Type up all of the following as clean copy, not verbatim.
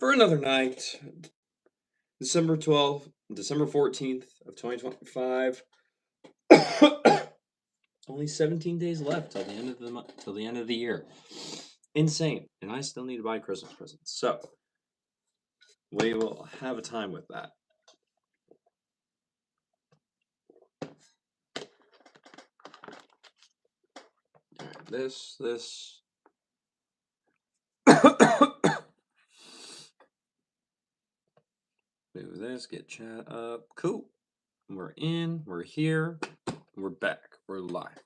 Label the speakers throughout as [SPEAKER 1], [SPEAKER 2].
[SPEAKER 1] for another night. December 12th, December 14th of 2025. Only 17 days left till the end of the month, till the end of the year. Insane. And I still need to buy Christmas presents. So, we will have a time with that. All right, this. Move this, get chat up. Cool. We're in, we're here, we're back, we're live.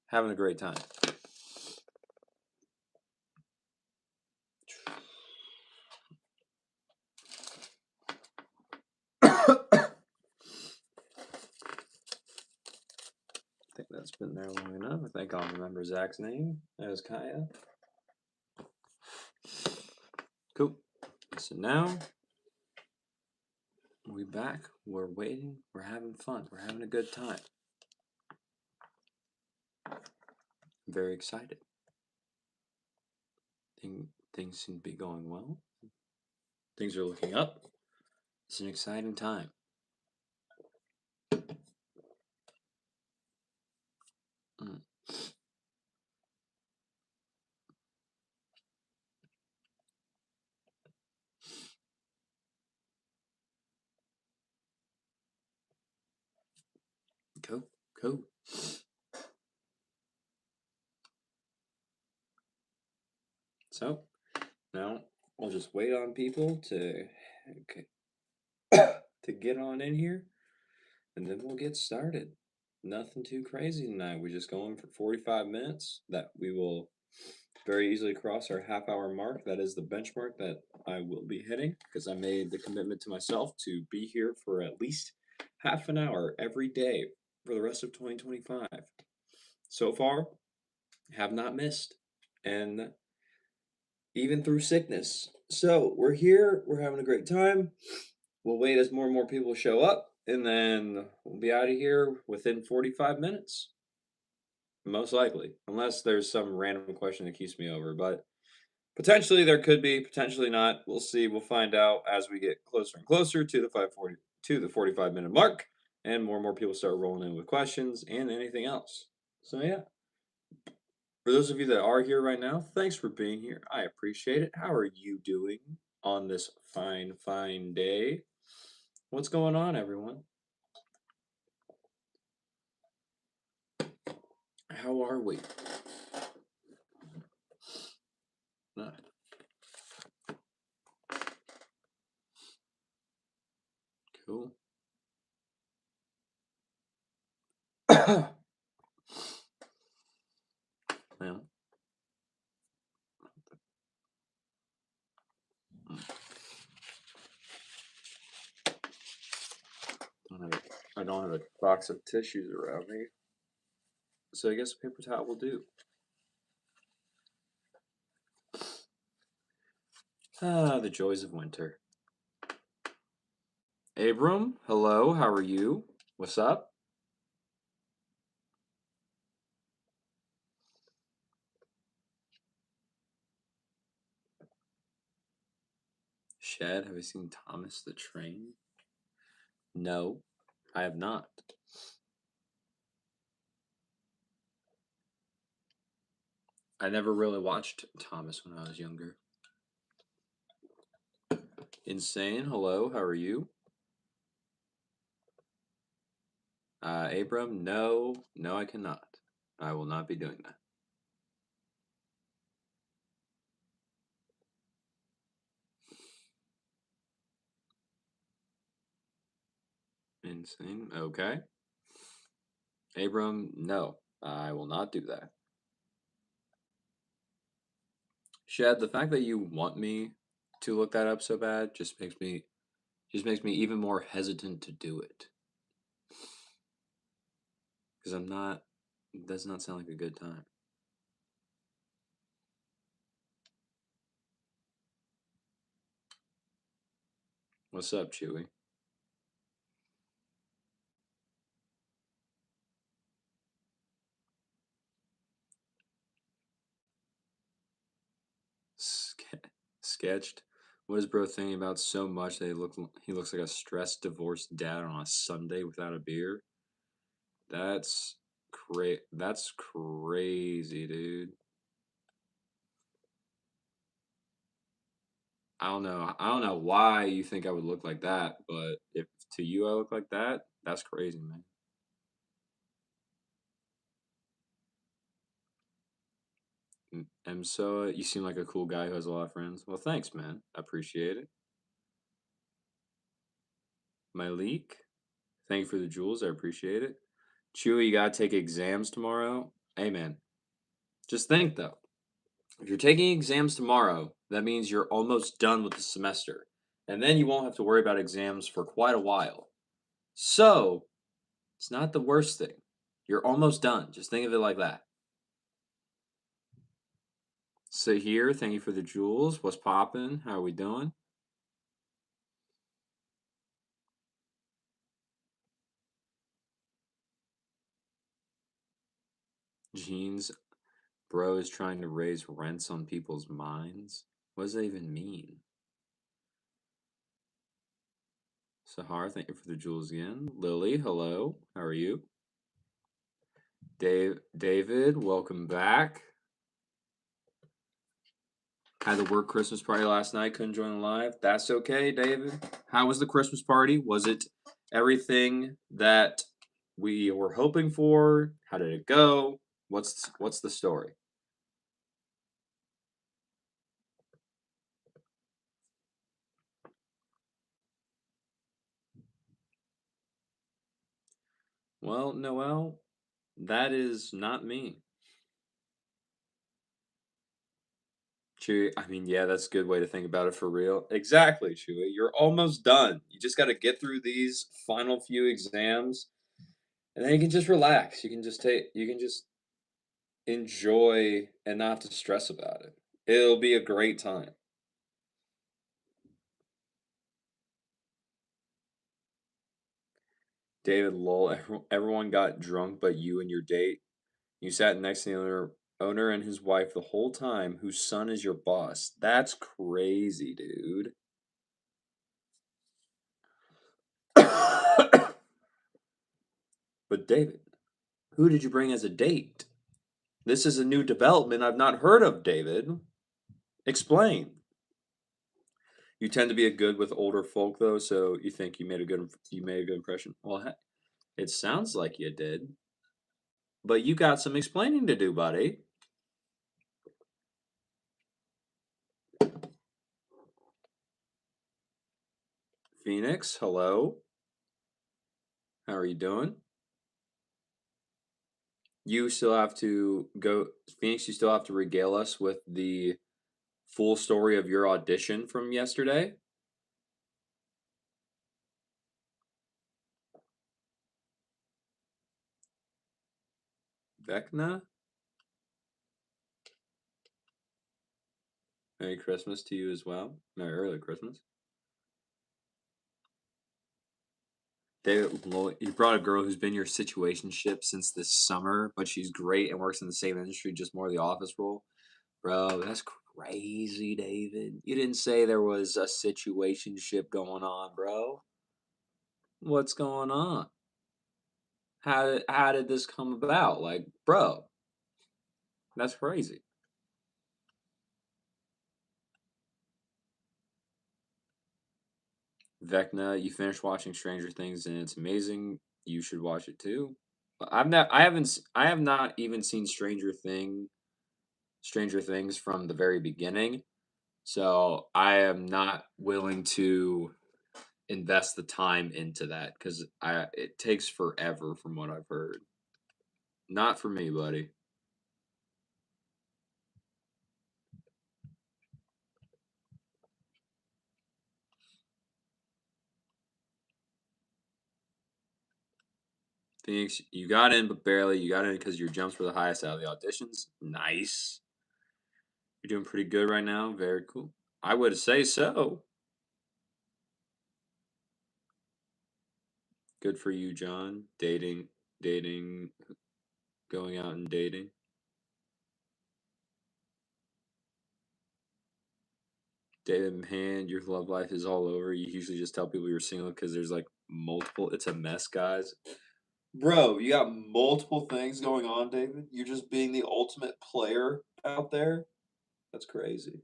[SPEAKER 1] Having a great time. I think that's been there long enough. I think I'll remember Zach's name as Kaya. Cool. So now we back. We're waiting. We're having fun. We're having a good time. I'm very excited. Things seem to be going well. Things are looking up. It's an exciting time. Cool. So now we'll just wait on people to get on in here, and then we'll get started. Nothing too crazy tonight. We're just going for 45 minutes. That we will very easily cross our half-hour mark. That is the benchmark that I will be hitting because I made the commitment to myself to be here for at least half an hour every day for the rest of 2025. So far, have not missed, and even through sickness. So we're here. We're having a great time. We'll wait as more and more people show up, and then we'll be out of here within 45 minutes. Most likely, unless there's some random question that keeps me over. But potentially there could be, potentially not. We'll see. We'll find out as we get closer and closer to the 45-minute mark, and more people start rolling in with questions and anything else. So yeah. For those of you that are here right now, thanks for being here. I appreciate it. How are you doing on this fine day? What's going on, everyone? How are we? Cool. Well, I don't have a box of tissues around me, so I guess a paper towel will do. The joys of winter. Abram, hello, how are you? What's up? Shed, have you seen Thomas the Train? No, I have not. I never really watched Thomas when I was younger. Insane, hello, how are you? Abram, no, I cannot. I will not be doing that. Insane, okay. Abram, no, I will not do that. Shed, the fact that you want me to look that up so bad just makes me even more hesitant to do it. Because I'm not. It does not sound like a good time. What's up, Chewy? Sketched? What is bro thinking about so much that he looks like a stressed divorced dad on a Sunday without a beer? That's that's crazy, dude. I don't know why you think I would look like that, but if to you I look like that, that's crazy, man. So you seem like a cool guy who has a lot of friends. Well, thanks, man. I appreciate it. Malik, thank you for the jewels. I appreciate it. Chewy, you gotta take exams tomorrow. Hey, man. Just think though, if you're taking exams tomorrow, that means you're almost done with the semester, and then you won't have to worry about exams for quite a while. So it's not the worst thing. You're almost done. Just think of it like that. So here, thank you for the jewels. What's poppin'? How are we doing? Jeans, bro is trying to raise rents on people's minds. What does that even mean? Sahar, thank you for the jewels again. Lily, hello. How are you? David, welcome back. Had the work Christmas party last night, couldn't join the live. That's okay, David. How was the Christmas party? Was it everything that we were hoping for? How did it go? What's the story? Well, Noel, that is not me. Chewy, I mean, yeah, that's a good way to think about it for real. Exactly, Chewy. You're almost done. You just got to get through these final few exams, and then you can just relax. You can just enjoy and not have to stress about it. It'll be a great time. David lol, everyone got drunk but you and your date. You sat next to the owner and his wife the whole time, whose son is your boss. That's crazy, dude. But David, who did you bring as a date? This is a new development I've not heard of, David. Explain. You tend to be a good with older folk though, so you think you made a good impression. Well, it sounds like you did, but you got some explaining to do, buddy. Phoenix, hello. How are you doing? You still have to go, Phoenix. You still have to regale us with the full story of your audition from yesterday. Vecna, Merry Christmas to you as well. Merry early Christmas. You brought a girl who's been your situationship since this summer, but she's great and works in the same industry, just more the office role. Bro, that's crazy, David. You didn't say there was a situationship going on, bro. What's going on? How did this come about? Like, bro, that's crazy. Vecna, you finished watching Stranger Things and it's amazing. You should watch it too. I have not even seen Stranger Things from the very beginning. So I am not willing to invest the time into that because I it takes forever from what I've heard. Not for me, buddy. Phoenix, you got in, but barely. You got in because your jumps were the highest out of the auditions. Nice. You're doing pretty good right now. Very cool. I would say so. Good for you, John. Dating, going out and dating. David, man, your love life is all over. You usually just tell people you're single because there's like multiple. It's a mess, guys. Bro, you got multiple things going on, David. You're just being the ultimate player out there. That's crazy.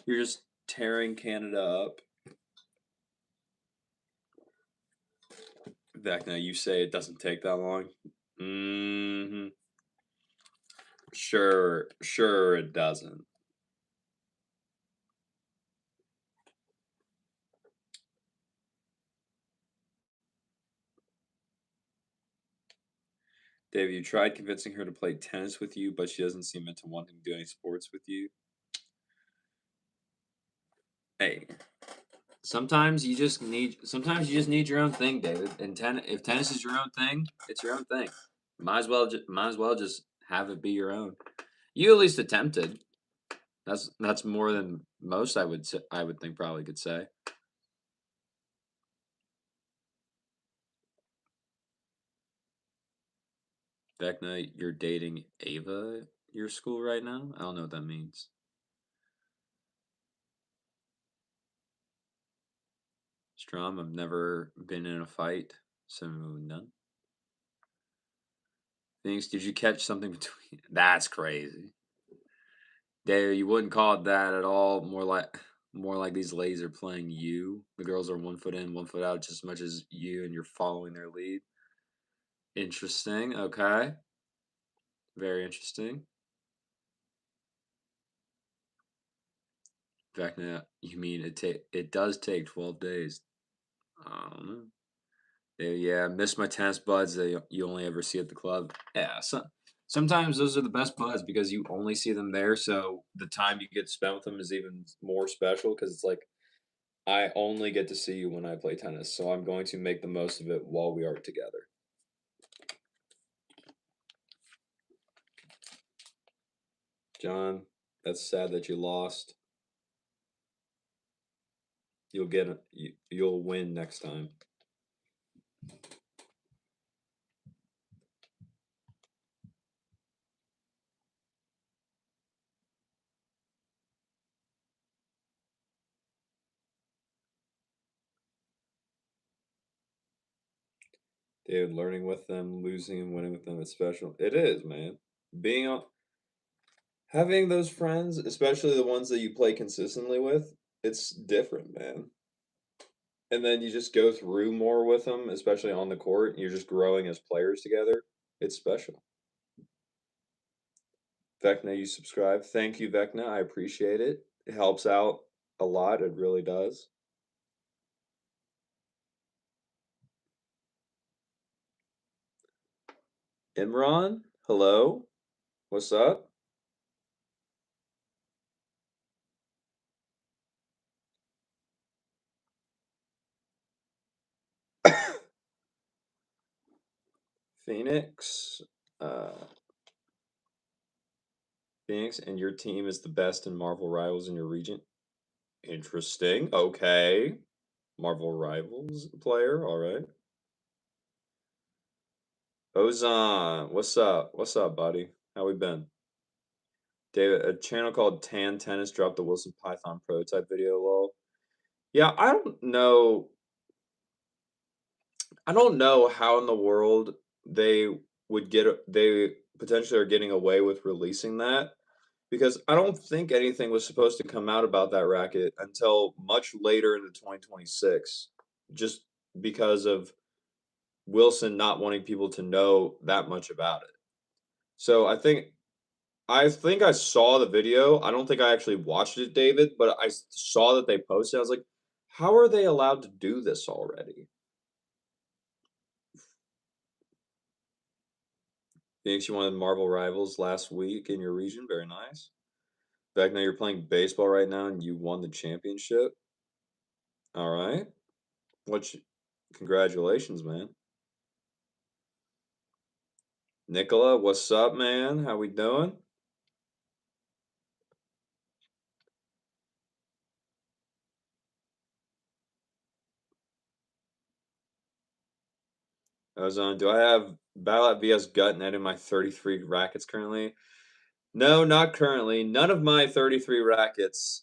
[SPEAKER 1] You're just tearing Canada up. Vecna, you say it doesn't take that long. Hmm. Sure, it doesn't. Dave, you tried convincing her to play tennis with you, but she doesn't seem into wanting to do any sports with you. Hey, sometimes you just need your own thing, David. And if tennis is your own thing, it's your own thing. Might as well just have it be your own. You at least attempted. That's more than most I would think probably could say. Vecna, you're dating Ava at your school right now? I don't know what that means. Strom, I've never been in a fight, so none. Phoenix, did you catch something between? That's crazy. Dave, you wouldn't call it that at all. More like these ladies are playing you. The girls are 1 foot in, 1 foot out, just as much as you, and you're following their lead. Interesting. Okay. Very interesting. Vecna, you mean it does take 12 days. I don't know. Yeah, I miss my tennis buds that you only ever see at the club. Yeah, sometimes those are the best buds because you only see them there, so the time you get spent with them is even more special because it's like I only get to see you when I play tennis, so I'm going to make the most of it while we are together. John, that's sad that you lost. You'll win next time. Dude, learning with them, losing and winning with them is special. It is, man. Being on Having those friends, especially the ones that you play consistently with, it's different, man. And then you just go through more with them, especially on the court. You're just growing as players together. It's special. Vecna, you subscribe. Thank you, Vecna. I appreciate it. It helps out a lot. It really does. Imran, hello. What's up? Phoenix. Uh, Phoenix, and your team is the best in Marvel Rivals in your region. Interesting. Okay. Marvel Rivals player. All right. Ozon, what's up? What's up, buddy? How we been? David, a channel called Tan Tennis dropped the Wilson Python prototype video. Lol. Yeah, I don't know. I don't know how in the world they they potentially are getting away with releasing that because I don't think anything was supposed to come out about that racket until much later into 2026, just because of Wilson not wanting people to know that much about it. So I think I saw the video. I don't think I actually watched it, David, but saw that they posted. I was like, how are they allowed to do this already? Phoenix, you won Marvel Rivals last week in your region. Very nice. Back now, you're playing baseball right now, and you won the championship. All right. What? Congratulations, man. Nicola, what's up, man? How we doing? I was on. Do I have Battle at VS Gutnet in my 33 rackets currently? No, not currently. Uh, none of my 33 rackets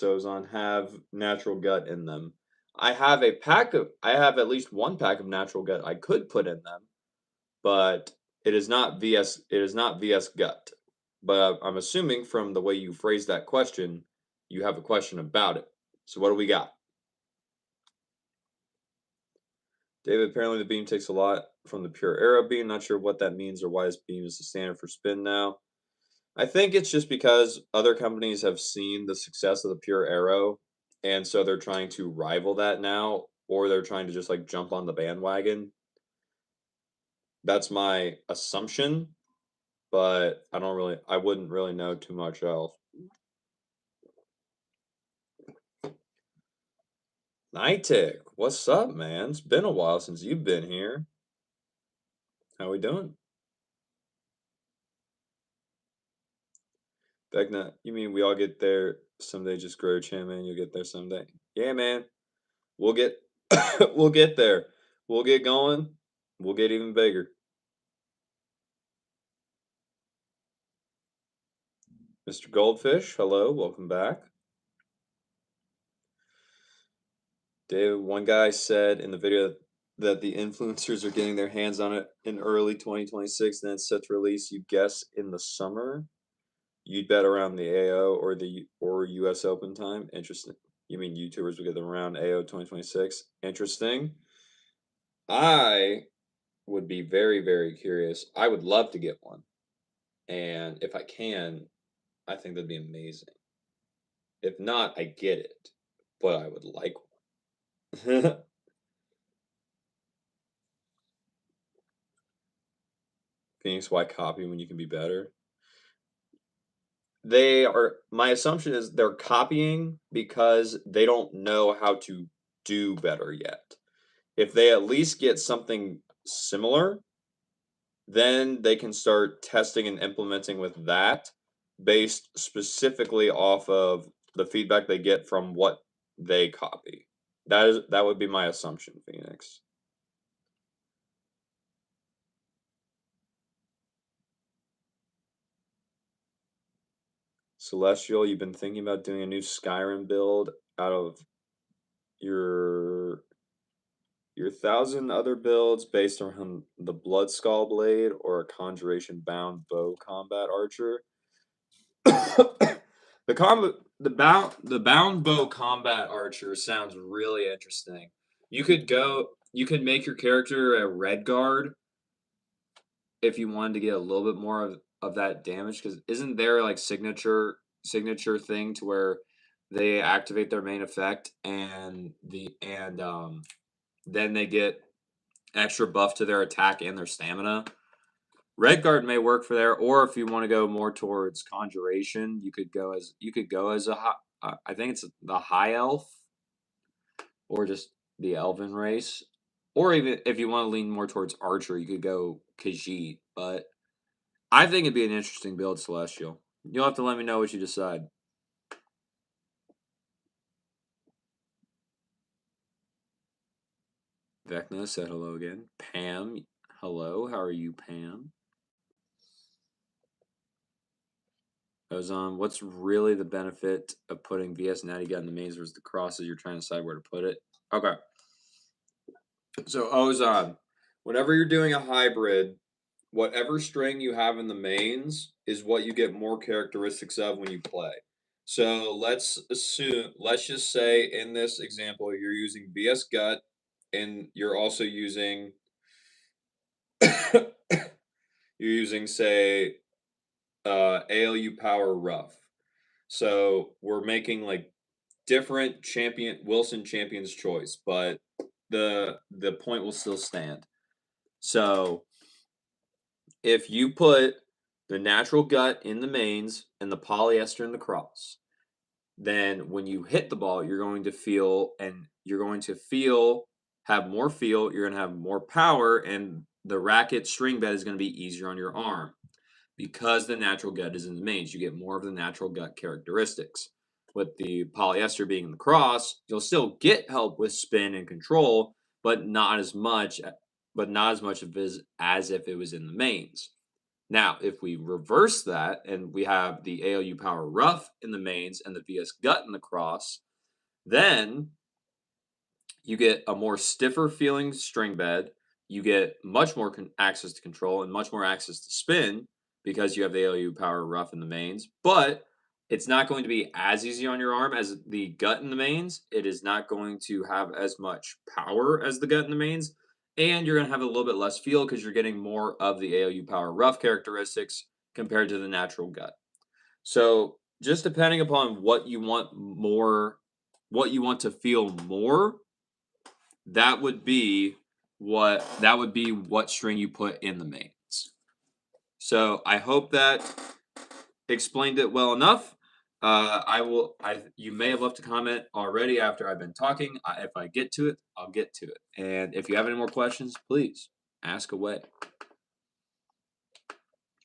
[SPEAKER 1] I was on have natural gut in them. I have at least one pack of natural gut I could put in them, but it is not VS gut. But I'm assuming from the way you phrased that question, you have a question about it. So what do we got? David, apparently the beam takes a lot from the pure arrow beam. Not sure what that means or why this beam is the standard for spin now. I think it's just because other companies have seen the success of the pure arrow, and so they're trying to rival that now, or they're trying to just like jump on the bandwagon. That's my assumption, but I wouldn't really know too much else. Nightick, what's up, man? It's been a while since you've been here. How we doing? Vecna, you mean we all get there someday? Just grow chin, man. You'll get there someday. Yeah, man. We'll get we'll get there. We'll get going. We'll get even bigger. Mr. Goldfish, hello, welcome back. Dave, one guy said in the video that the influencers are getting their hands on it in early 2026, and then it's set to release, you guess, in the summer. You'd bet around the AO or US Open time. Interesting. You mean YouTubers will get them around AO 2026? Interesting. I would be very, very curious. I would love to get one. And if I can, I think that'd be amazing. If not, I get it. But I would like one. Phoenix, why copy when you can be better? My assumption is they're copying because they don't know how to do better yet. If they at least get something similar, then they can start testing and implementing with that based specifically off of the feedback they get from what they copy. That would be my assumption, Phoenix. Celestial, you've been thinking about doing a new Skyrim build out of your your 1,000 other builds based around the Blood Skull Blade or a Conjuration Bound Bow Combat Archer. The bound bow combat archer sounds really interesting. You could make your character a red guard if you wanted to get a little bit more of that damage, because isn't there like signature thing to where they activate their main effect and then they get extra buff to their attack and their stamina. Red guard may work for there, or if you want to go more towards conjuration, you could go as I think it's the high elf, or just the elven race, or even if you want to lean more towards archer, you could go Khajiit. But I think it'd be an interesting build, Celestial. You'll have to let me know what you decide. Vecna said hello again. Pam, hello. How are you, Pam? Ozon, what's really the benefit of putting VS Natty Gut in the mains versus the crosses? You're trying to decide where to put it. Okay. So Ozon, whenever you're doing a hybrid, whatever string you have in the mains is what you get more characteristics of when you play. So let's just say in this example, you're using VS Gut and you're also using, say, ALU Power Rough. So we're making like different Wilson Champion's Choice, but the point will still stand. So if you put the natural gut in the mains and the polyester in the cross, then when you hit the ball, you're going to have more feel, you're going to have more power, and the racket string bed is going to be easier on your arm. Because the natural gut is in the mains, you get more of the natural gut characteristics. With the polyester being in the cross, you'll still get help with spin and control, but not as much as if it was in the mains. Now, if we reverse that and we have the ALU Power Rough in the mains and the VS Gut in the cross, then you get a more stiffer feeling string bed. You get much more access to control and much more access to spin because you have the ALU Power Rough in the mains. But it's not going to be as easy on your arm as the gut in the mains. It is not going to have as much power as the gut in the mains. And you're going to have a little bit less feel because you're getting more of the ALU Power Rough characteristics compared to the natural gut. So just depending upon what you want more, what you want to feel more, that would be what string you put in the mains. So I hope that explained it well enough. You may have left a comment already after I've been talking. If I get to it, I'll get to it. And if you have any more questions, please ask away.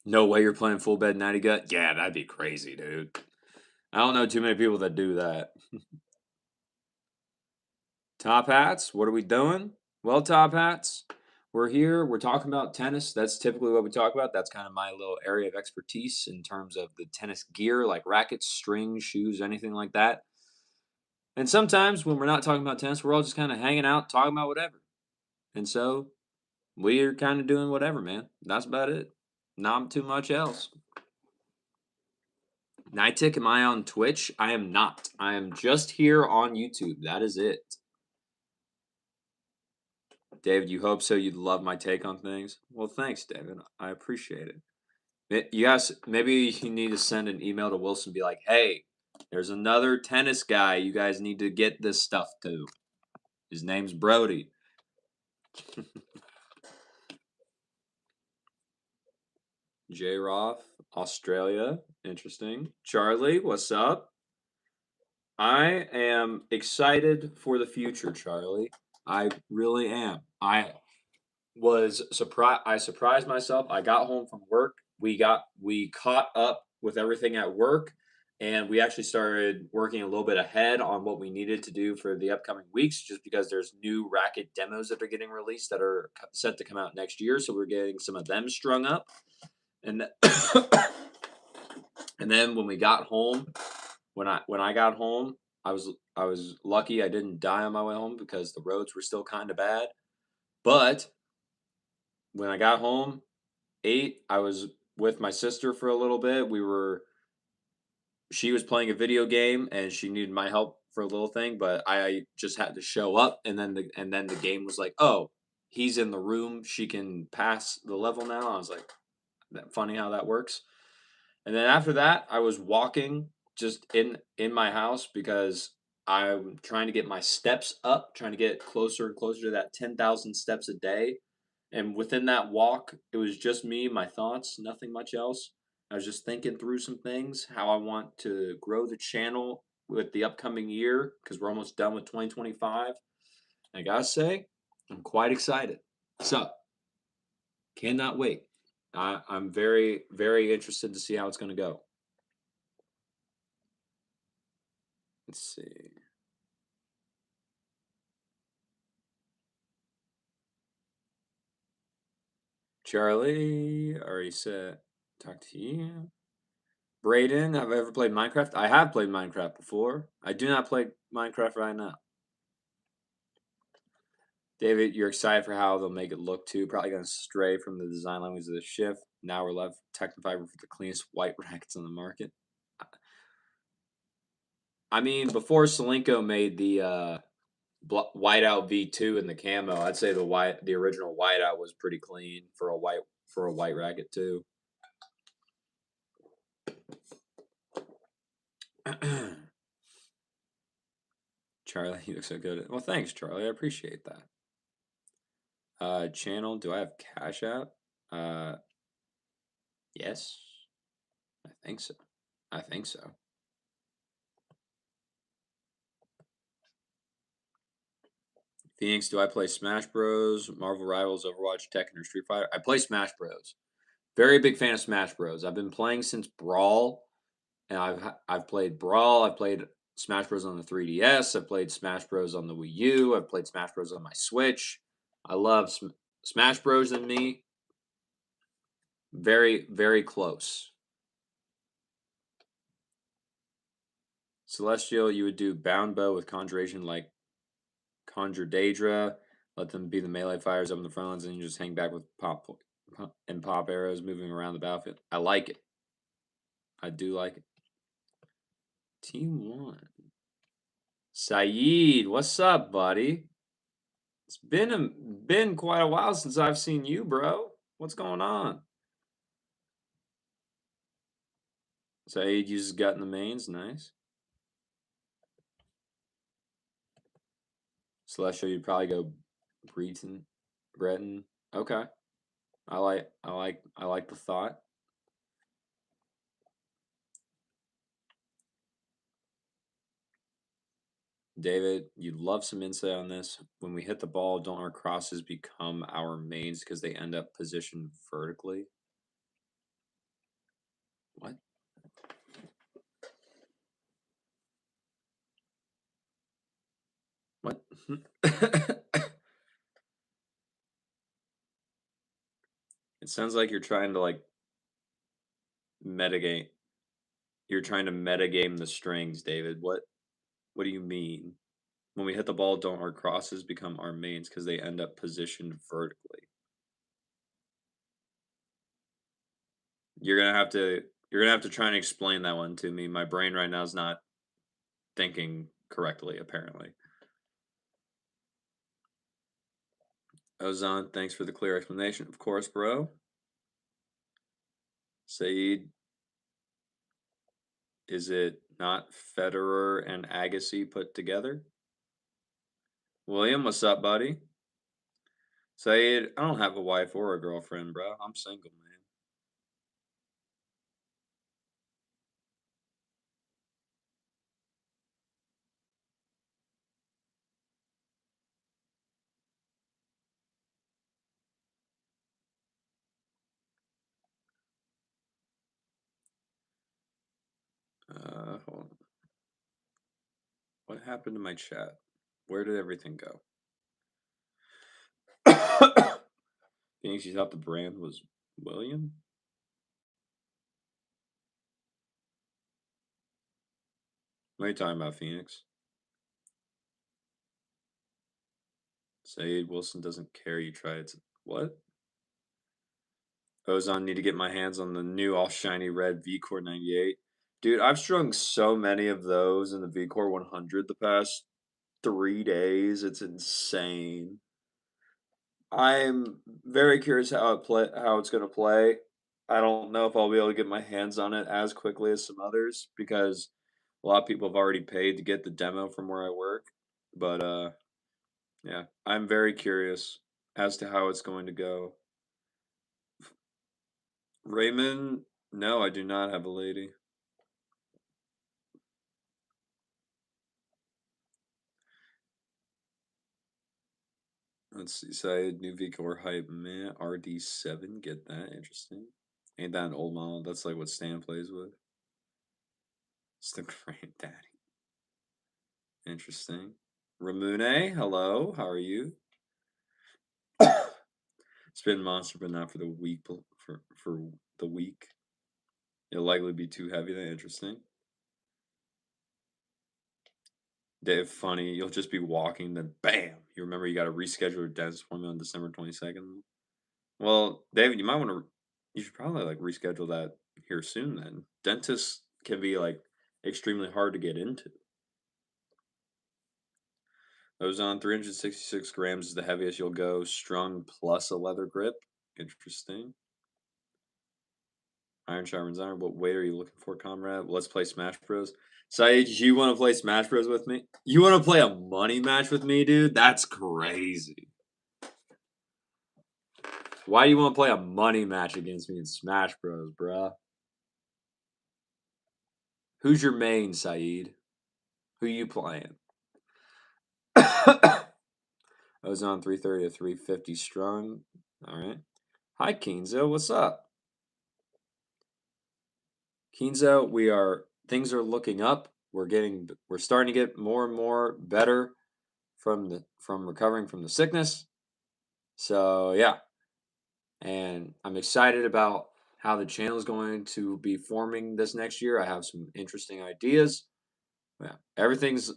[SPEAKER 1] No way you're playing full bed natty gut? Yeah, that'd be crazy, dude. I don't know too many people that do that. Top hats, what are we doing? Well, top hats, we're here. We're talking about tennis. That's typically what we talk about. That's kind of my little area of expertise in terms of the tennis gear, like rackets, strings, shoes, anything like that. And sometimes when we're not talking about tennis, we're all just kind of hanging out, talking about whatever. And so we're kind of doing whatever, man. That's about it. Not too much else. Nightick, am I on Twitch? I am not. I am just here on YouTube. That is it. David, you hope so. You'd love my take on things. Well, thanks, David. I appreciate it. You guys, maybe you need to send an email to Wilson, be like, "Hey, there's another tennis guy. You guys need to get this stuff to. His name's Brody." J. Roth, Australia. Interesting. Charlie, what's up? I am excited for the future, Charlie. I really am. I was surprised. I surprised myself. I got home from work. We caught up with everything at work, and we actually started working a little bit ahead on what we needed to do for the upcoming weeks, just because there's new racket demos that are getting released that are set to come out next year. So we're getting some of them strung up, and and then when we got home, when I got home, I was lucky I didn't die on my way home because the roads were still kind of bad, but when I got home, I was with my sister for a little bit. She was playing a video game and she needed my help for a little thing, but I just had to show up, and then the game was like, "Oh, he's in the room. She can pass the level now." I was like, "That funny how that works." And then after that, I was walking just in my house because I'm trying to get my steps up, trying to get closer and closer to that 10,000 steps a day. And within that walk, it was just me, my thoughts, nothing much else. I was just thinking through some things, how I want to grow the channel with the upcoming year because we're almost done with 2025. I gotta say, I'm quite excited. So, cannot wait. I'm very, very interested to see how it's going to go. Let's see. Charlie, already said, talk to you. Braden, have I ever played Minecraft? I have played Minecraft before. I do not play Minecraft right now. David, you're excited for how they'll make it look too. Probably going to stray from the design language of the shift. Now we're left Technofiber for the cleanest white rackets on the market. I mean, before Solinko made the whiteout V2 in the camo, I'd say the original whiteout was pretty clean for a white racket too. Charlie, you look so good. Well, thanks, Charlie. I appreciate that. Channel, do I have Cash App? Yes. I think so. I think so. Phoenix, do I play Smash Bros, Marvel Rivals, Overwatch, Tekken, or Street Fighter? I play Smash Bros. Very big fan of Smash Bros. I've been playing since Brawl, and I've played Brawl. I've played Smash Bros on the 3DS. I've played Smash Bros on the Wii U. I've played Smash Bros on my Switch. I love Smash Bros and me. Very, very close. Celestial, you would do Bound Bow with Conjuration like Conjure Daedra. Let them be the melee fires up in the front lines, and you just hang back with pop arrows moving around the battlefield. I like it. I do like it. Team 1. Saeed, what's up, buddy? It's been quite a while since I've seen you, bro. What's going on? Saeed uses gut in the mains, nice. Celestial, you'd probably go Breton. Okay. I like the thought. David, you'd love some insight on this. When we hit the ball, don't our crosses become our mains because they end up positioned vertically? What? What? It sounds like you're trying to like metagame. You're trying to metagame the strings, David. What do you mean? When we hit the ball, don't our crosses become our mains because they end up positioned vertically? You're gonna have to try and explain that one to me. My brain right now is not thinking correctly, apparently. Ozan, thanks for the clear explanation. Of course, bro. Saeed, is it not Federer and Agassi put together? William, what's up, buddy? Saeed, I don't have a wife or a girlfriend, bro. I'm single, man. Hold on. What happened to my chat? Where did everything go? Phoenix, you thought the brand was William? What are you talking about, Phoenix? Saeed Wilson doesn't care. You try it. What? Ozone, need to get my hands on the new all shiny red VCore 98. Dude, I've strung so many of those in the VCore 100 the past 3 days. It's insane. I'm very curious how it's gonna play. I don't know if I'll be able to get my hands on it as quickly as some others because a lot of people have already paid to get the demo from where I work. But yeah, I'm very curious as to how it's going to go. Raymond, no, I do not have a lady. Let's see. Side new VCore hype man RD7. Get that interesting. Ain't that an old model? That's like what Stan plays with. It's the granddaddy. Interesting. Ramune, hello. How are you? Spin monster, but not for the week. For the week, it'll likely be too heavy. Than interesting. Dave, funny. You'll just be walking, then bam. You remember you got to reschedule your dentist appointment on December 22nd. Well, David, you might want to. You should probably like reschedule that here soon. Then dentists can be like extremely hard to get into. Ozone 366 grams is the heaviest you'll go. Strung plus a leather grip. Interesting. Iron sharpens iron. What weight are you looking for, comrade? Let's play Smash Bros. Saeed, you want to play Smash Bros with me? You want to play a money match with me, dude? That's crazy. Why do you want to play a money match against me in Smash Bros, bruh? Who's your main, Saeed? Who you playing? Ozone 330 to 350 strong. All right. Hi, Kenzo. What's up? Kenzo, things are looking up. We're starting to get more and more better from recovering from the sickness. So yeah. And I'm excited about how the channel is going to be forming this next year. I have some interesting ideas. Yeah, everything's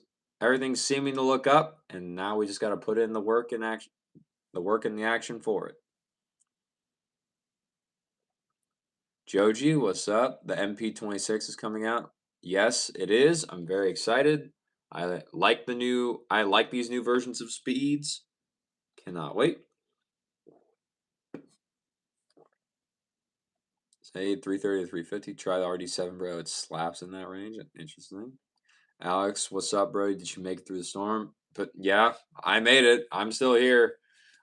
[SPEAKER 1] seeming to look up, and now we just got to put in the work and action, the work and the action for it. Joji, what's up? The MP26 is coming out. Yes, it is. I'm very excited. I like these new versions of speeds. Cannot wait. Say 330 to 350. Try the RD7, bro. It slaps in that range. Interesting. Alex, what's up, bro? Did you make it through the storm? But yeah, I made it. I'm still here.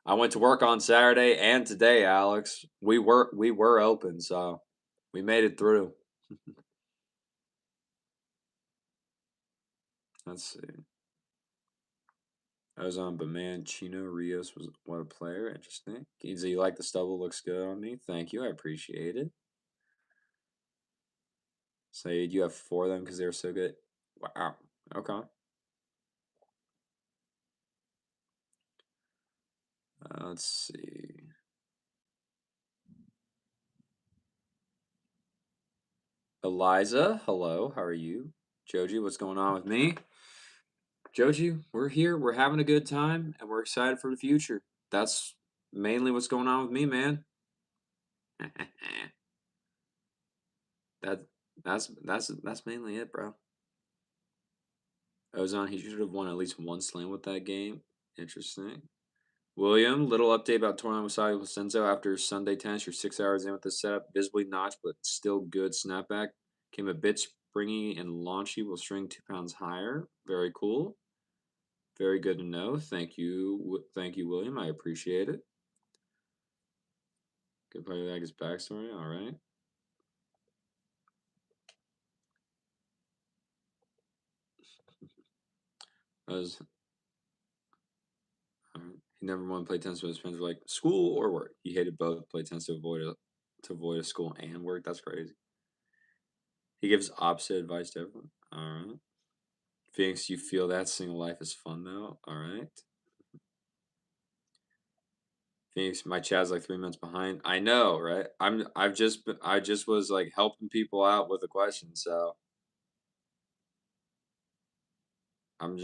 [SPEAKER 1] I went to work on Saturday and today, Alex. We were open, so we made it through. Let's see. I was on, but man, Chino Rios was what a player. Interesting. Giza, you like the stubble? Looks good on me. Thank you. I appreciate it. Said you have 4 of them because they were so good. Wow. Okay. Let's see. Eliza, hello. How are you? Joji, what's going on with me? Joji, we're here. We're having a good time, and we're excited for the future. That's mainly what's going on with me, man. that that's mainly it, bro. Ozone, he should have won at least one slam with that game. Interesting. William, little update about Toriano Wasabi Placenzo after Sunday tennis. You're 6 hours in with the setup. Visibly notched, but still good snapback. Came a bit springy and launchy. Will string 2 pounds higher. Very cool. Very good to know. Thank you, William. I appreciate it. Good part of that is backstory. All right. He never wanted to play tennis, but his friends were like, school or work. He hated both. Played tennis to avoid a school and work. That's crazy. He gives opposite advice to everyone. All right. Phoenix, you feel that single life is fun though. All right. Phoenix, my chat's like 3 months behind. I know, right? I just was like helping people out with a question, so I'm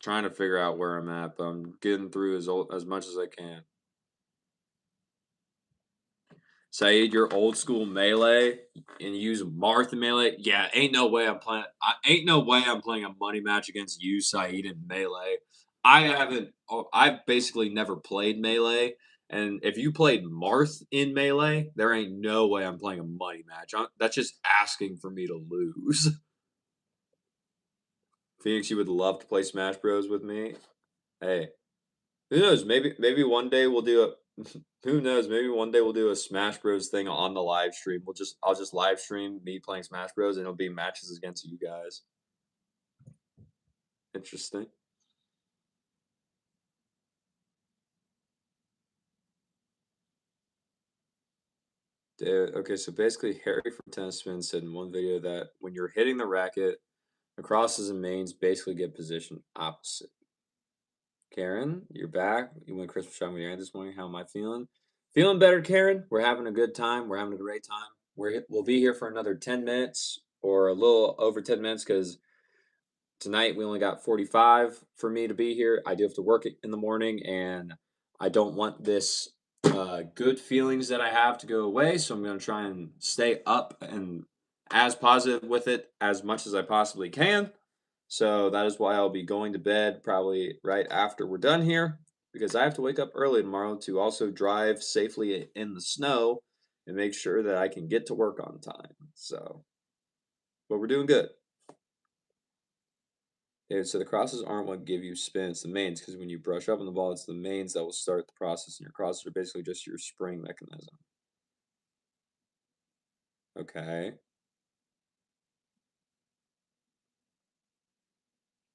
[SPEAKER 1] trying to figure out where I'm at, but I'm getting through as much as I can. Saeed, you're old school melee and you use Marth in melee. Yeah, ain't no way I'm playing. Ain't no way I'm playing a money match against you, Saeed, in melee. I haven't. I've basically never played melee, and if you played Marth in melee, there ain't no way I'm playing a money match. That's just asking for me to lose. Phoenix, you would love to play Smash Bros with me. Hey, who knows? Maybe one day we'll do a. Who knows? Maybe one day we'll do a Smash Bros thing on the live stream. I'll just live stream me playing Smash Bros and it'll be matches against you guys. Interesting. Dude, okay, so basically Harry from Tennis Spin said in one video that when you're hitting the racket, the crosses and mains basically get positioned opposite. Karen, you're back. You went Christmas shopping with your aunt this morning. How am I feeling? Feeling better, Karen. We're having a good time. We're having a great time. We'll be here for another 10 minutes or a little over 10 minutes because tonight we only got 45 for me to be here. I do have to work in the morning, and I don't want this good feelings that I have to go away. So I'm going to try and stay up and as positive with it as much as I possibly can. So that is why I'll be going to bed probably right after we're done here because I have to wake up early tomorrow to also drive safely in the snow and make sure that I can get to work on time. So, but we're doing good. Yeah, so the crosses aren't what give you spin, it's the mains, because when you brush up on the ball, it's the mains that will start the process, and your crosses are basically just your spring mechanism. Okay.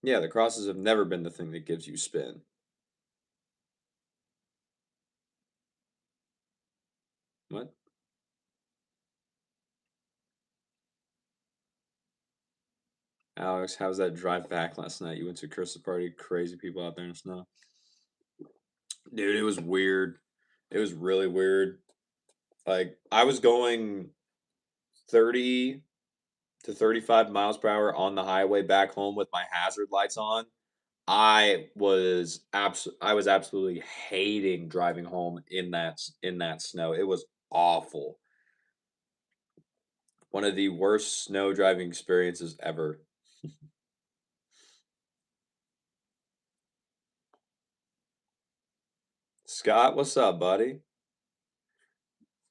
[SPEAKER 1] Yeah, the crosses have never been the thing that gives you spin. What? Alex, how was that drive back last night? You went to a Christmas party, crazy people out there in the snow. Dude, it was weird. It was really weird. Like, I was going 30 to 35 miles per hour on the highway back home with my hazard lights on. I was absolutely hating driving home in that snow. It was awful. One of the worst snow driving experiences ever. Scott, what's up, buddy?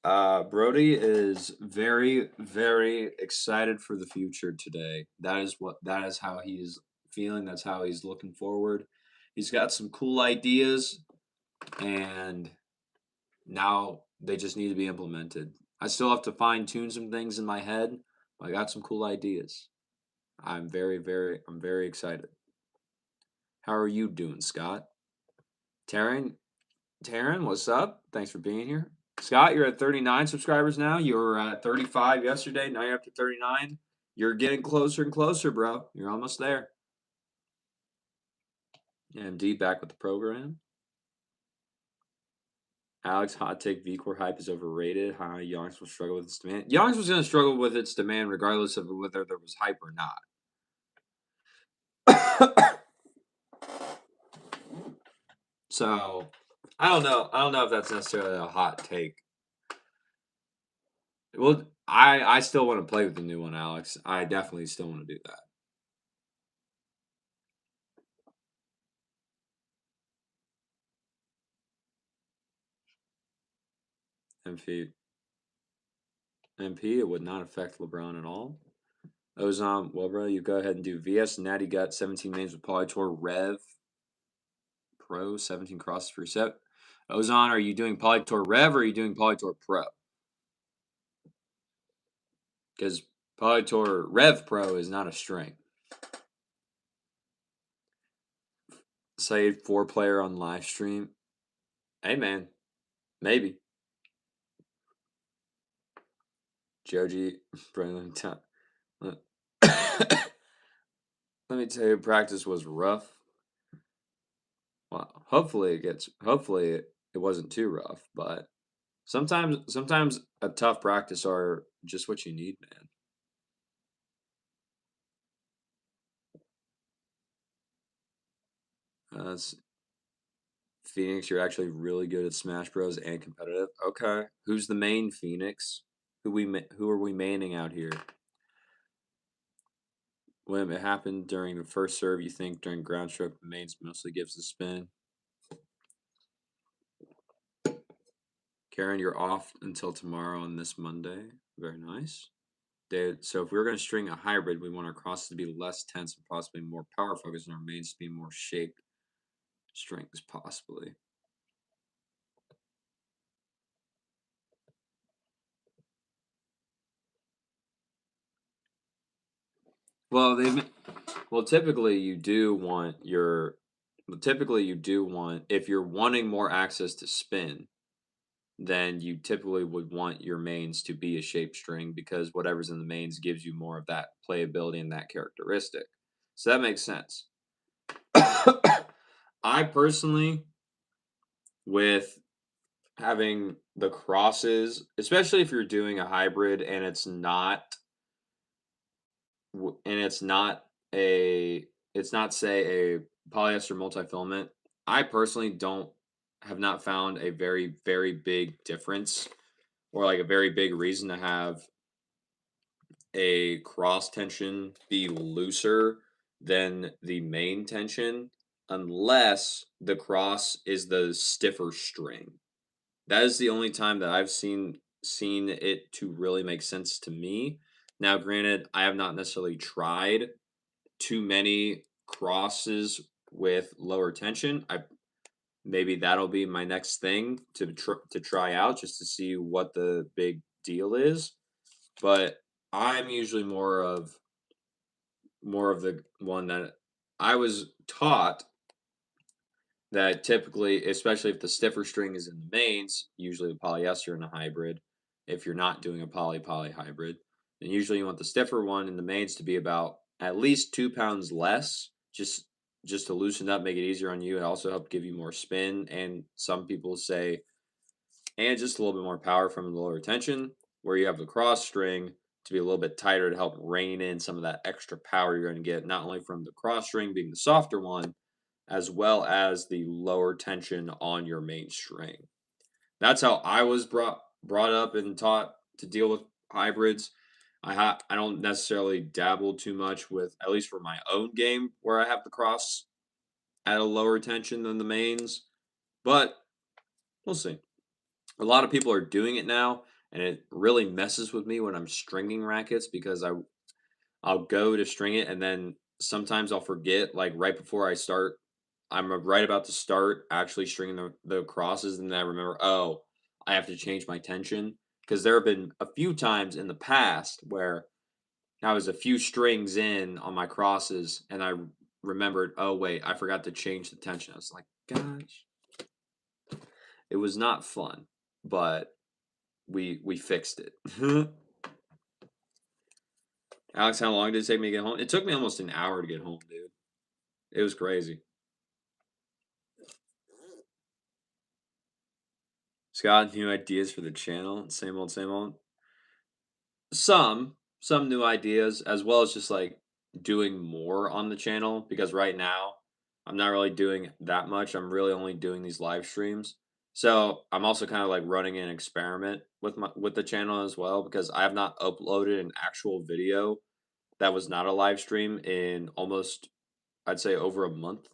[SPEAKER 1] Brody is very, very excited for the future today. That is how he's feeling. That's how he's looking forward. He's got some cool ideas, and now they just need to be implemented. I still have to fine tune some things in my head, but I got some cool ideas. I'm very excited. How are you doing, Scott? Taryn, Taryn, what's up? Thanks for being here. Scott, you're at 39 subscribers now. You were at 35 yesterday. Now you're up to 39. You're getting closer and closer, bro. You're almost there. MD back with the program. Alex, hot take V-Core hype is overrated. How Youngs will struggle with its demand. Youngs was going to struggle with its demand regardless of whether there was hype or not. So, I don't know. I don't know if that's necessarily a hot take. Well, I still want to play with the new one, Alex. I definitely still want to do that. MP, MP, it would not affect LeBron at all. Ozone, well, bro, you go ahead and do VS Natty Gut 17 names with Polytour Rev Pro 17 crosses per set. Ozone, are you doing Polytour Rev or are you doing Polytour Pro? Because Polytour Rev Pro is not a string. Say 4-player on live stream. Hey, man, maybe. Joji, Brennan, let me tell you, practice was rough. Well, hopefully it wasn't too rough, but sometimes a tough practice are just what you need, man. Phoenix, you're actually really good at Smash Bros and competitive. Okay, who's the main Phoenix? Who are we maining out here? When it happened during the first serve, you think during ground stroke the mains mostly gives the spin. Karen, you're off until tomorrow on this Monday. Very nice. So if we were going to string a hybrid, we want our crosses to be less tense and possibly more power focused, and our mains to be more shaped strings, possibly. Well, typically you do want if you're wanting more access to spin, then you typically would want your mains to be a shape string because whatever's in the mains gives you more of that playability and that characteristic. So that makes sense. I personally, with having the crosses, especially if you're doing a hybrid and it's not say a polyester multifilament. I personally don't have not found a very very big difference or like a very big reason to have a cross tension be looser than the main tension unless the cross is the stiffer string. That is the only time that I've seen it to really make sense to me. Now, granted, I have not necessarily tried too many crosses with lower tension. I maybe that'll be my next thing to try out just to see what the big deal is. But I'm usually more of the one that I was taught that typically, especially if the stiffer string is in the mains, usually the polyester in a hybrid, if you're not doing a poly hybrid, then usually you want the stiffer one in the mains to be about at least 2 pounds less, just to loosen up, make it easier on you. It also help give you more spin. And some people say and just a little bit more power from the lower tension, where you have the cross string to be a little bit tighter to help rein in some of that extra power you're going to get, not only from the cross string being the softer one, as well as the lower tension on your main string. That's how I was brought up and taught to deal with hybrids. I don't necessarily dabble too much with, at least for my own game, where I have the cross at a lower tension than the mains, but we'll see. A lot of people are doing it now, and it really messes with me when I'm stringing rackets because I'll go to string it and then sometimes I'll forget, like right before I start. I'm right about to start actually stringing the crosses, and then I remember, oh, I have to change my tension because there have been a few times in the past where I was a few strings in on my crosses, and I remembered, oh wait, I forgot to change the tension. I was like, gosh, it was not fun, but we fixed it. Alex, how long did it take me to get home? It took me almost an hour to get home, dude. It was crazy. Scott, new ideas for the channel? Same old, same old. Some new ideas, as well as just like doing more on the channel because right now I'm not really doing that much. I'm really only doing these live streams. So I'm also kind of like running an experiment with the channel as well because I have not uploaded an actual video that was not a live stream in almost, I'd say, over a month.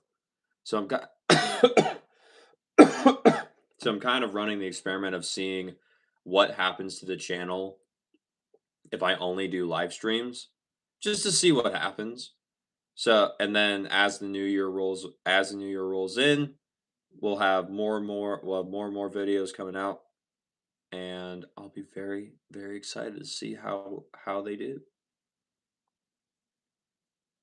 [SPEAKER 1] So I'm got so I'm kind of running the experiment of seeing what happens to the channel if I only do live streams, just to see what happens. So, and then as the new year rolls in, we'll have more and more videos coming out, and I'll be very, very excited to see how they do.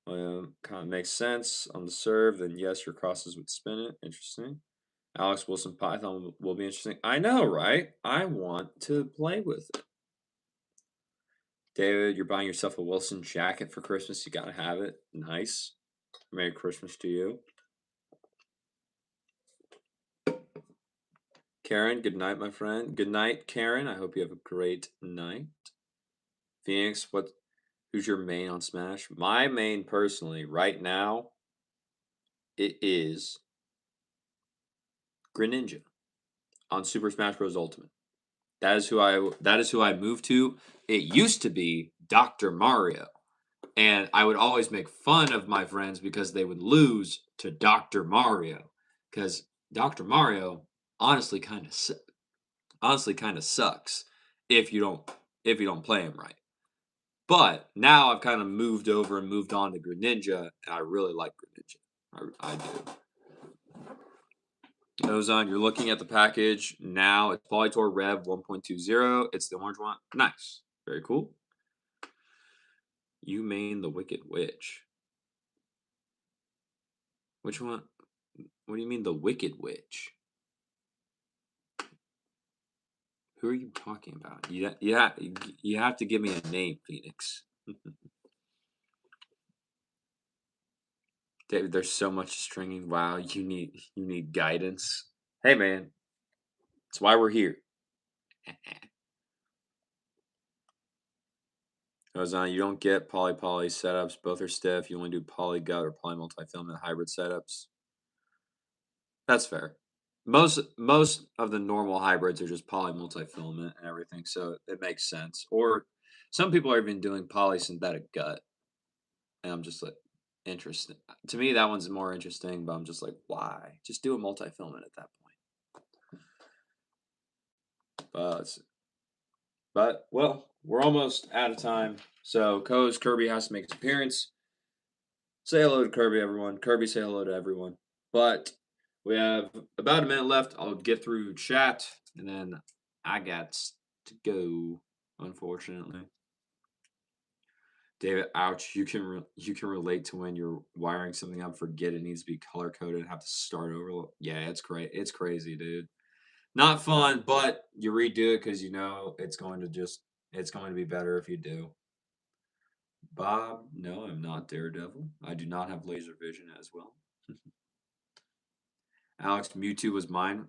[SPEAKER 1] Kind of makes sense on the serve. Then yes, your crosses would spin it. Interesting. Alex Wilson Python will be interesting. I know, right? I want to play with it. David, you're buying yourself a Wilson jacket for Christmas. You gotta have it. Nice. Merry Christmas to you. Karen, good night, my friend. Good night, Karen. I hope you have a great night. Phoenix, who's your main on Smash? My main personally, right now, it is Greninja on Super Smash Bros. Ultimate. That is who I moved to. It used to be Dr. Mario. And I would always make fun of my friends because they would lose to Dr. Mario. Because Dr. Mario honestly kind of sucks if you don't play him right. But now I've kind of moved over and moved on to Greninja, and I really like Greninja. I do. Ozone, you're looking at the package now. It's Polytor Rev 1.20. It's the orange one. Nice. Very cool. You main the Wicked Witch. Which one? What do you mean the Wicked Witch? Who are you talking about? You have to give me a name, Phoenix. David, there's so much stringing. Wow, you need guidance. Hey man, that's why we're here. Ozan, you don't get poly setups. Both are stiff. You only do poly gut or poly multi-filament hybrid setups. That's fair. Most of the normal hybrids are just poly multi-filament and everything, so it makes sense. Or some people are even doing poly synthetic gut, and I'm just like, interesting. To me, that one's more interesting, but I'm just like, why? Just do a multi-filament at that point. But well, we're almost out of time. So co-host Kirby has to make his appearance. Say hello to Kirby, everyone. Kirby, say hello to everyone. But we have about a minute left. I'll get through chat, and then I got to go. Unfortunately, David, ouch! You can relate to when you're wiring something up, forget it needs to be color coded, and have to start over. Yeah, it's great. It's crazy, dude. Not fun, but you redo it because you know it's going to be better if you do. Bob, no, I'm not Daredevil. I do not have laser vision as well. Alex, Mewtwo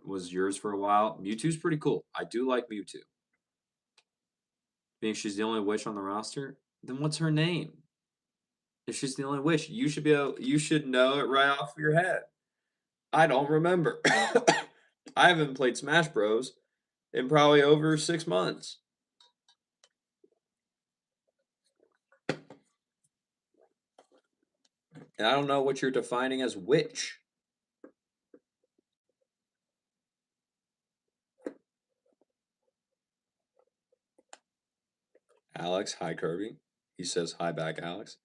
[SPEAKER 1] was yours for a while. Mewtwo's pretty cool. I do like Mewtwo. Being she's the only witch on the roster, then what's her name? If she's the only witch, you should know it right off your head. I don't remember. I haven't played Smash Bros. In probably over 6 months. And I don't know what you're defining as witch. Alex, hi Kirby. He says hi back, Alex.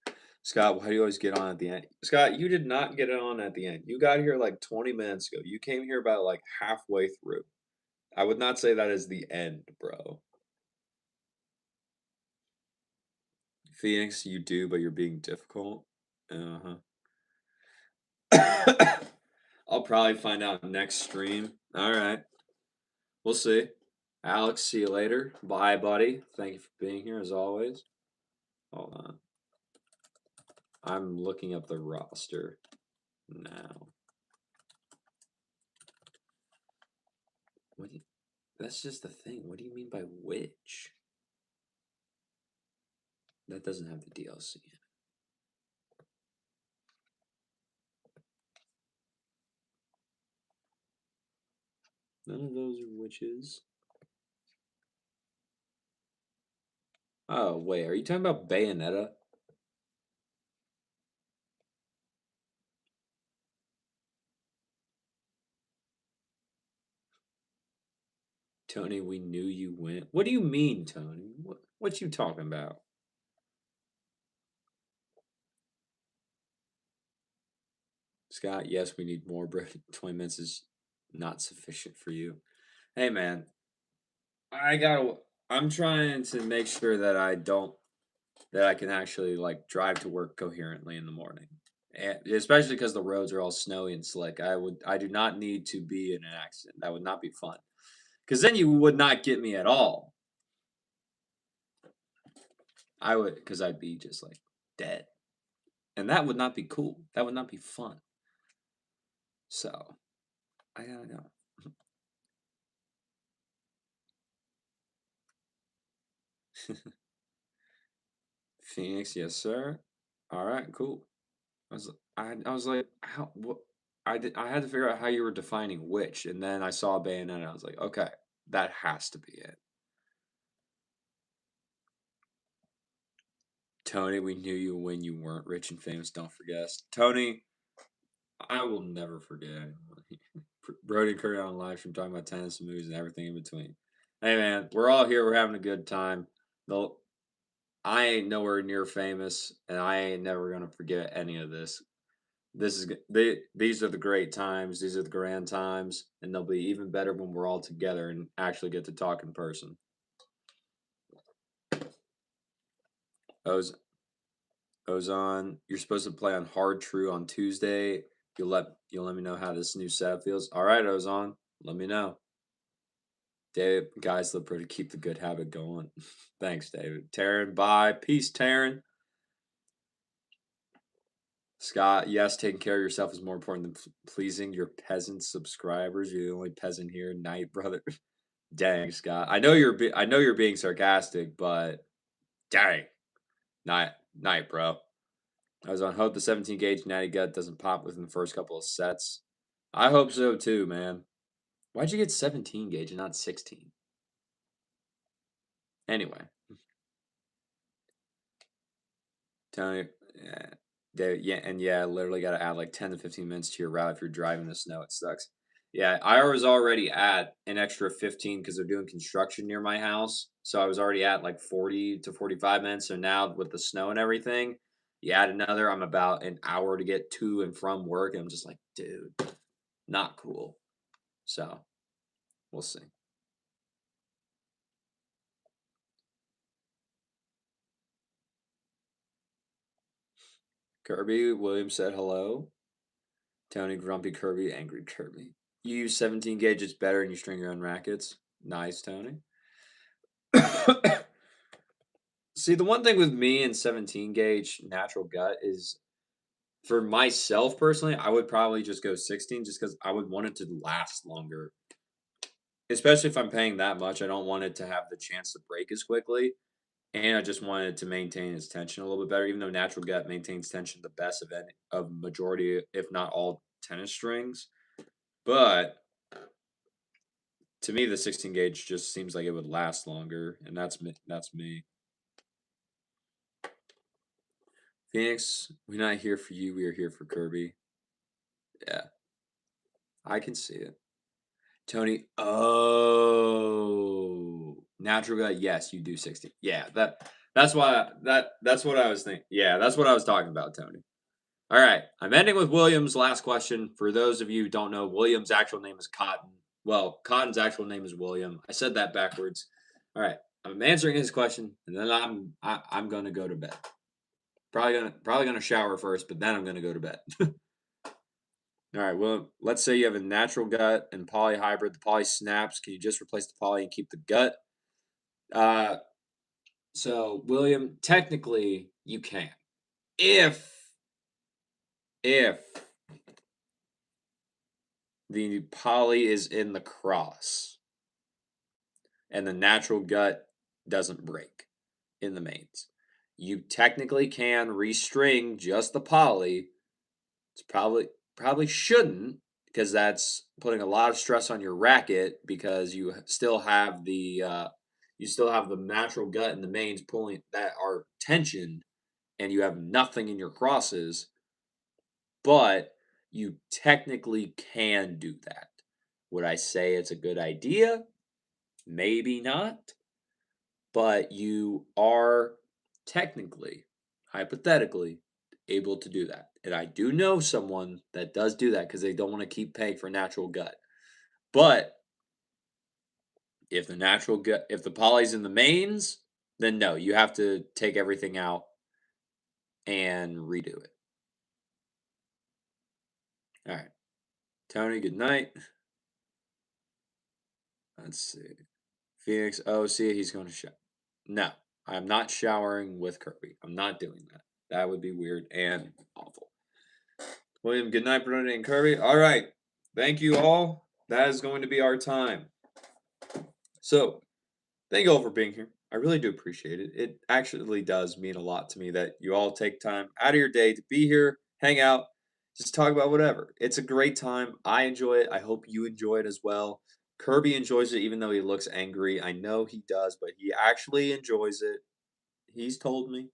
[SPEAKER 1] Scott, why do you always get on at the end? Scott, you did not get on at the end. You got here like 20 minutes ago. You came here about like halfway through. I would not say that is the end, bro. Phoenix, you do, but you're being difficult. Uh huh. I'll probably find out next stream. All right. We'll see. Alex, see you later. Bye, buddy. Thank you for being here as always. Hold on. I'm looking up the roster now. That's just the thing. What do you mean by witch? That doesn't have the DLC in it. None of those are witches. Oh, wait. Are you talking about Bayonetta? Tony, we knew you went. What do you mean, Tony? What you talking about? Scott, yes, we need more, bro. 20 minutes is not sufficient for you. Hey, man. I'm trying to make sure that I can actually like drive to work coherently in the morning. And especially because the roads are all snowy and slick. I do not need to be in an accident. That would not be fun. Because then you would not get me at all. Because I'd be just like dead. And that would not be cool. That would not be fun. So, I don't know. Phoenix, yes, sir. All right, cool. I was like, how, what? I had to figure out how you were defining which, and then I saw Bayonetta, and I was like, okay, that has to be it. Tony, we knew you when you weren't rich and famous. Don't forget us. Tony, I will never forget anyone. Brody and Curry on live stream talking about tennis and movies and everything in between. Hey man, we're all here. We're having a good time. Though I ain't nowhere near famous, and I ain't never gonna forget any of this. These are the great times. These are the grand times, and they'll be even better when we're all together and actually get to talk in person. Ozon, you're supposed to play on Hard True on Tuesday. You'll let me know how this new setup feels. All right, Ozon, let me know. David, guys, look pretty. Keep the good habit going. Thanks, David. Taryn, bye. Peace, Taryn. Scott, yes, taking care of yourself is more important than pleasing your peasant subscribers. You're the only peasant here, night brother. Dang, Scott. I know you're being sarcastic, but dang, night, bro. I was on hope the 17 gauge natty gut doesn't pop within the first couple of sets. I hope so too, man. Why'd you get 17 gauge and not 16? Anyway, Tony, yeah, literally got to add like 10 to 15 minutes to your route if you're driving in the snow. It sucks. Yeah, I was already at an extra 15 because they're doing construction near my house. So I was already at like 40 to 45 minutes. So now with the snow and everything, you add another, I'm about an hour to get to and from work. And I'm just like, dude, not cool. So we'll see. Kirby Williams said hello. Tony Grumpy Kirby, Angry Kirby. You use 17 gauge, it's better, and you string your own rackets. Nice, Tony. See, the one thing with me and 17 gauge natural gut is For myself personally, I would probably just go 16 just because I would want it to last longer. Especially if I'm paying that much, I don't want it to have the chance to break as quickly. And I just wanted to maintain its tension a little bit better, even though natural gut maintains tension the best of any of majority, if not all, tennis strings. But to me, the 16 gauge just seems like it would last longer, and that's me. That's me. Phoenix, we're not here for you. We are here for Kirby. Yeah, I can see it. Tony, oh, natural gut. Yes, you do 60. Yeah, that's what I was thinking. Yeah, that's what I was talking about, Tony. All right, I'm ending with William's last question. For those of you who don't know, William's actual name is Cotton. Well, Cotton's actual name is William. I said that backwards. All right, I'm answering his question, and then I'm gonna go to bed. Probably gonna shower first, but then I'm gonna go to bed. All right. Well, let's say you have a natural gut and poly hybrid. The poly snaps. Can you just replace the poly and keep the gut? Uh, so William, technically you can, if if the poly is in the cross and the natural gut doesn't break in the mains. You technically can restring just the poly. It's probably shouldn't because that's putting a lot of stress on your racket because you still have the natural gut and the mains pulling that are tensioned and you have nothing in your crosses, but you technically can do that. Would I say it's a good idea? Maybe not, but you are technically, hypothetically, able to do that. And I do know someone that does do that because they don't want to keep paying for natural gut. But if the poly's in the mains, then no, you have to take everything out and redo it. All right. Tony, good night. Let's see. Phoenix, oh, see, he's going to shower. No, I'm not showering with Kirby. I'm not doing that. That would be weird and awful. William, good night, Bruna and Kirby. All right. Thank you all. That is going to be our time. So, thank you all for being here. I really do appreciate it. It actually does mean a lot to me that you all take time out of your day to be here, hang out, just talk about whatever. It's a great time. I enjoy it. I hope you enjoy it as well. Kirby enjoys it even though he looks angry. I know he does, but he actually enjoys it. He's told me.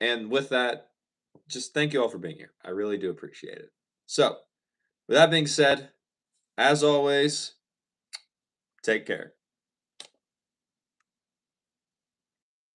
[SPEAKER 1] And with that, just thank you all for being here. I really do appreciate it. So, with that being said, as always, take care.